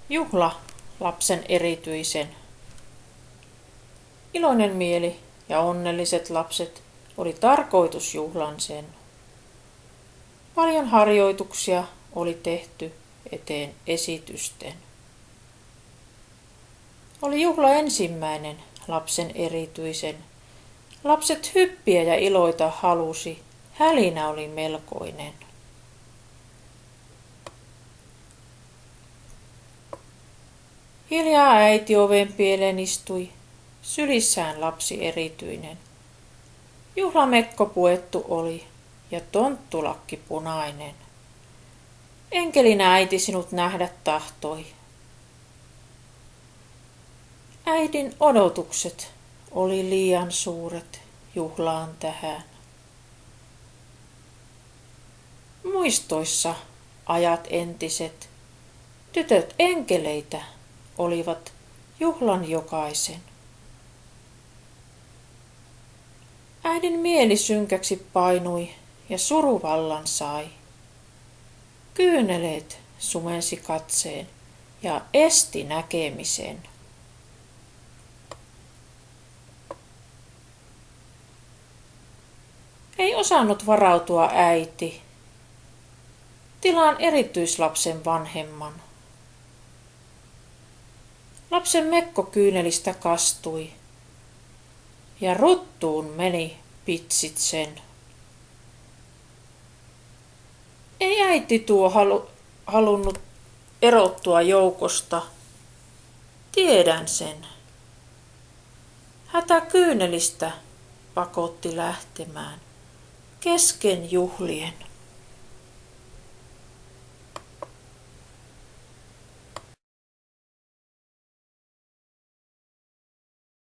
Juhla lapsen erityisen. Iloinen mieli ja onnelliset lapset oli tarkoitus juhlan sen. Paljon harjoituksia oli tehty eteen esitysten. Oli juhla ensimmäinen lapsen erityisen. Lapset hyppiä ja iloita halusi, hälinä oli melkoinen. Hiljaa äiti oven pieleen istui, sylissään lapsi erityinen. Juhlamekko puettu oli ja tonttulakki punainen. Enkelinä äiti sinut nähdä tahtoi. Äidin odotukset oli liian suuret juhlaan tähän. Muistoissa ajat entiset, tytöt enkeleitä olivat juhlan jokaisen. Äidin mieli synkäksi painui ja suruvallan sai. Kyyneleet sumensi katseen ja esti näkemisen. Ei osannut varautua äiti tilaan erityislapsen vanhemman. Lapsen mekko kyynelistä kastui ja ruttuun meni pitsit sen. Ei äiti tuo halunnut erottua joukosta, tiedän sen. Hätä kyynelistä pakotti lähtemään kesken juhlien.